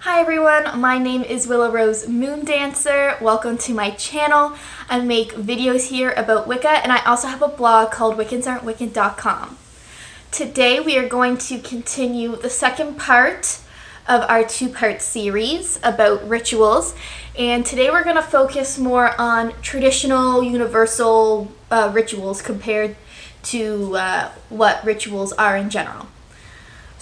Hi everyone, my name is Willow Rose Moondancer. Welcome to my channel. I make videos here about Wicca, and I also have a blog called wiccansaren'twiccan.com. Today we are going to continue the second part of our two-part series about rituals, and today we're going to focus more on traditional universal rituals compared to what rituals are in general.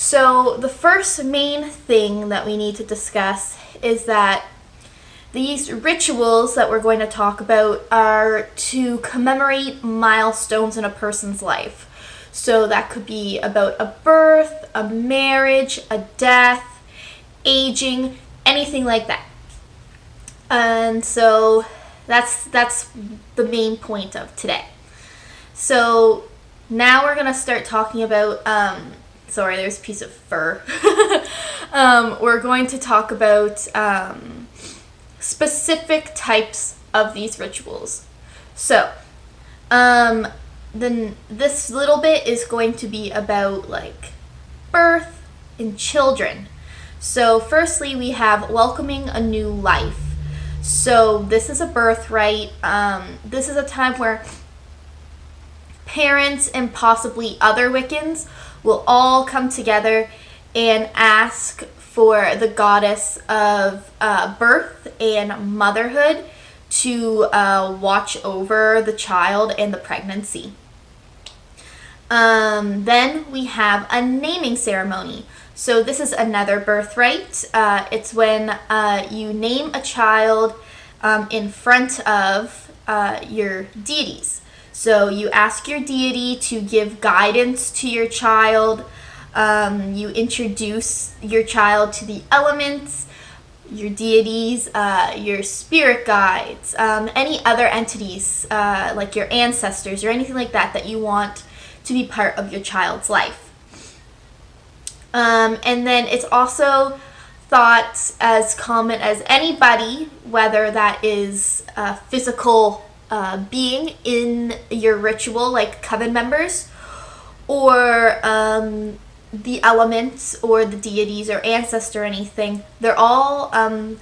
So the first main thing that we need to discuss is that these rituals that we're going to talk about are to commemorate milestones in a person's life. So that could be about a birth, a marriage, a death, aging, anything like that. And so that's the main point of today. So now we're going to start talking about sorry, there's a piece of fur. We're going to talk about specific types of these rituals. So, then this little bit is going to be about like birth and children. So firstly, we have welcoming a new life. So this is a birthright. This is a time where parents and possibly other Wiccans will all come together and ask for the goddess of birth and motherhood to watch over the child and the pregnancy. Then we have a naming ceremony. So this is another birthright. It's when you name a child in front of your deities. So you ask your deity to give guidance to your child. You introduce your child to the elements, your deities, your spirit guides, any other entities like your ancestors or anything like that that you want to be part of your child's life. And then it's also thought as common as anybody, whether that is physical being in your ritual, like coven members, or the elements or the deities or ancestor or anything, they're all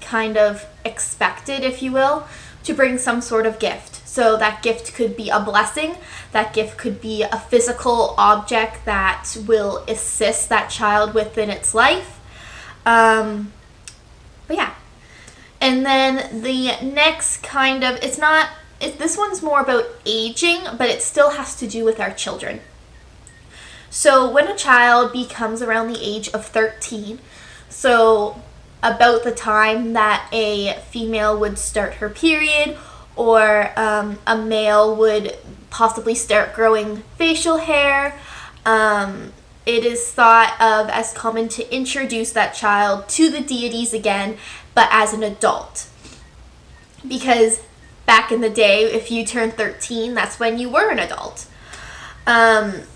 kind of expected, if you will, to bring some sort of gift. So that gift could be a blessing, that gift could be a physical object that will assist that child within its life. But yeah. And then the next kind of, this one's more about aging, but it still has to do with our children. So when a child becomes around the age of 13, so about the time that a female would start her period, or a male would possibly start growing facial hair, it is thought of as common to introduce that child to the deities again, but as an adult. Because back in the day, if you turned 13, that's when you were an adult.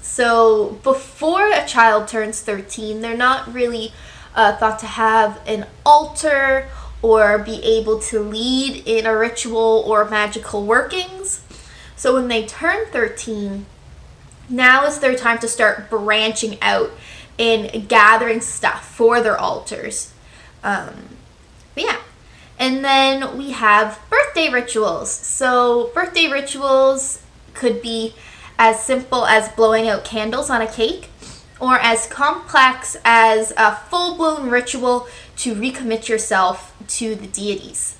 So before a child turns 13, they're not really thought to have an altar or be able to lead in a ritual or magical workings. So when they turn 13, now is their time to start branching out and gathering stuff for their altars. But yeah. And then we have birthday rituals. So birthday rituals could be as simple as blowing out candles on a cake, or as complex as a full-blown ritual to recommit yourself to the deities.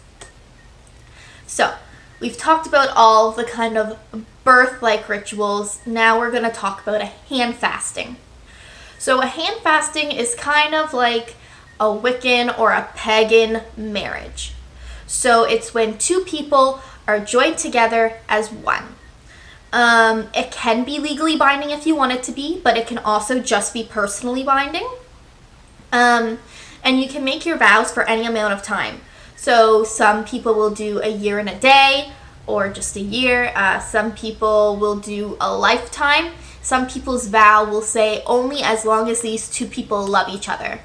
So we've talked about all the kind of birth-like rituals. Now we're going to talk about a hand fasting. So a hand fasting is kind of like a Wiccan or a pagan marriage. So it's when two people are joined together as one. It can be legally binding if you want it to be, but it can also just be personally binding. And you can make your vows for any amount of time. So some people will do a year and a day, or just a year. Some people will do a lifetime. Some people's vow will say only as long as these two people love each other.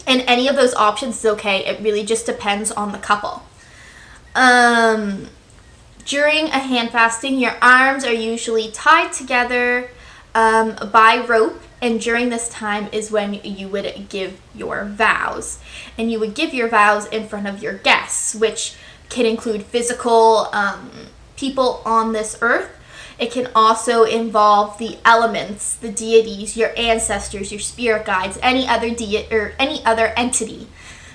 And any of those options is okay. It really just depends on the couple. During a hand fasting, your arms are usually tied together by rope And during this time is when you would give your vows. And you would give your vows in front of your guests, which can include physical people on this earth. It can also involve the elements, the deities, your ancestors, your spirit guides, any other any other entity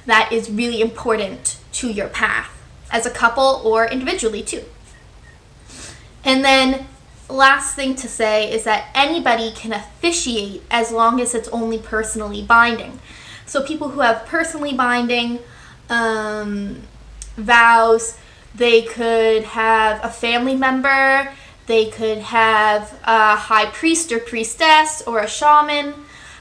that is really important to your path, as a couple or individually too. And then last thing to say is that anybody can officiate as long as it's only personally binding. So people who have personally binding vows, they could have a family member, they could have a high priest or priestess or a shaman.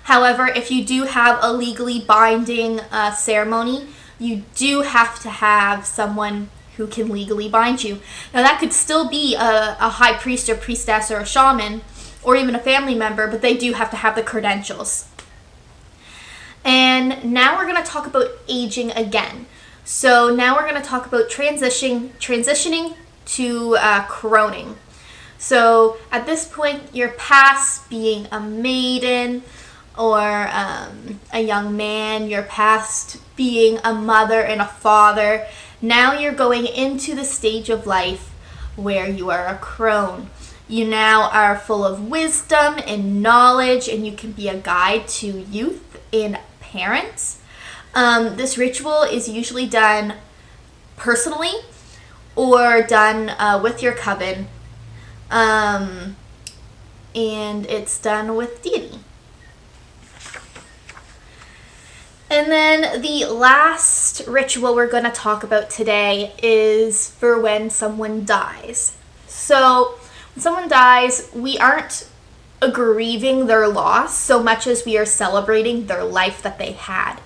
However, if you do have a legally binding ceremony, you do have to have someone who can legally bind you. Now that could still be a high priest or priestess or a shaman or even a family member, but they do have to have the credentials. And now we're going to talk about aging again. So now we're going to talk about transitioning to croning. So at this point, you're past being a maiden or a young man. You're past being a mother and a father. Now you're going into the stage of life where you are a crone. You now are full of wisdom and knowledge, and you can be a guide to youth and parents. This ritual is usually done personally or done with your coven, and it's done with deity. And then the last ritual we're going to talk about today is for when someone dies. So when someone dies, we aren't grieving their loss so much as we are celebrating their life that they had.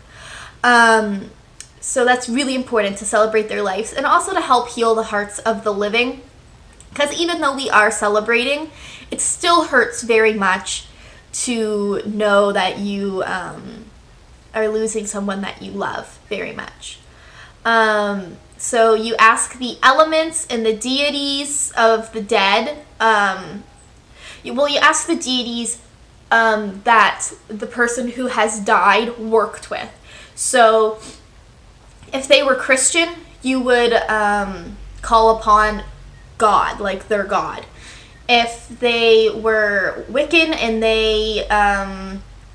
So that's really important, to celebrate their lives and also to help heal the hearts of the living. Because even though we are celebrating, it still hurts very much to know that you are losing someone that you love very much. So you ask the elements and the deities of the dead. You ask the deities that the person who has died worked with. So if they were Christian, you would call upon God, like their God. If they were Wiccan and they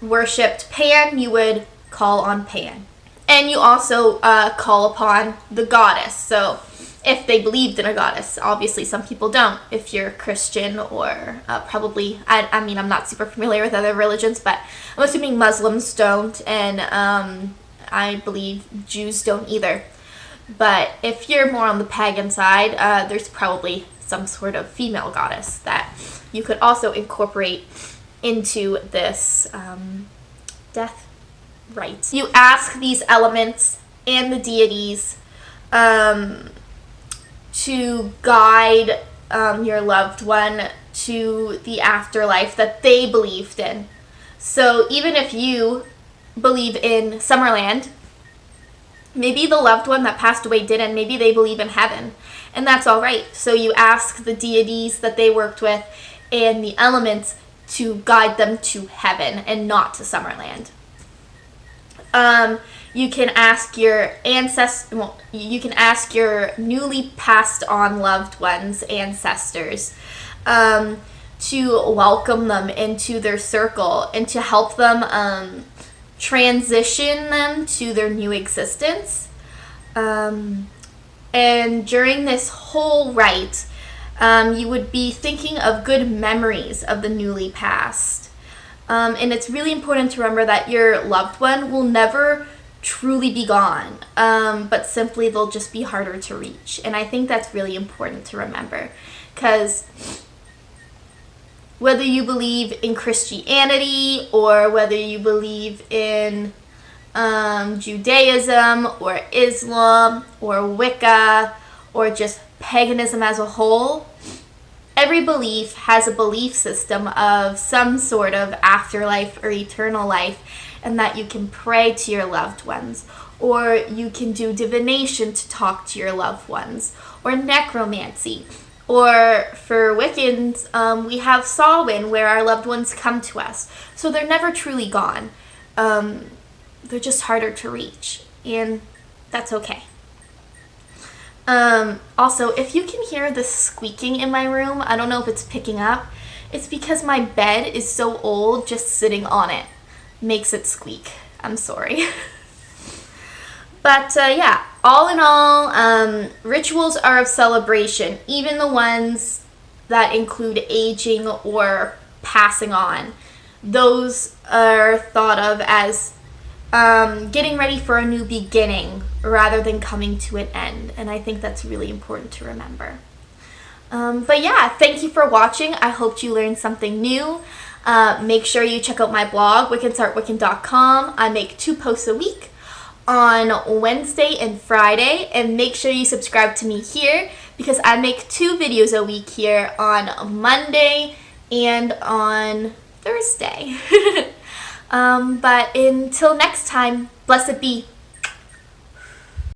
worshipped Pan, you would call on Pan. And you also call upon the goddess. So if they believed in a goddess, obviously some people don't. If you're Christian or probably, I mean, I'm not super familiar with other religions, but I'm assuming Muslims don't, and I believe Jews don't either. But if you're more on the pagan side, there's probably some sort of female goddess that you could also incorporate into this death rite. You ask these elements and the deities to guide your loved one to the afterlife that they believed in. So even if you believe in Summerland, maybe the loved one that passed away didn't. Maybe they believe in heaven, and that's all right. So you ask the deities that they worked with and the elements to guide them to heaven and not to Summerland. You can ask your you can ask your newly passed on loved ones, ancestors, to welcome them into their circle and to help them transition them to their new existence. And during this whole rite, you would be thinking of good memories of the newly passed. And it's really important to remember that your loved one will never truly be gone, but simply they'll just be harder to reach. And I think that's really important to remember, because whether you believe in Christianity or whether you believe in Judaism or Islam or Wicca or just paganism as a whole, every belief has a belief system of some sort of afterlife or eternal life, and that you can pray to your loved ones, or you can do divination to talk to your loved ones, or necromancy, Or for Wiccans, we have Samhain, where our loved ones come to us. So they're never truly gone. They're just harder to reach, and that's okay. Also, if you can hear the squeaking in my room, I don't know if it's picking up. It's because my bed is so old, just sitting on it makes it squeak. I'm sorry. But yeah, all in all, rituals are of celebration, even the ones that include aging or passing on. Those are thought of as getting ready for a new beginning rather than coming to an end. And I think that's really important to remember. But yeah, thank you for watching. I hope you learned something new. Make sure you check out my blog, wiccansartwiccan.com. I make 2 posts a week on Wednesday and Friday, and make sure you subscribe to me here because I make 2 videos a week here on Monday and on Thursday. But until next time, blessed be.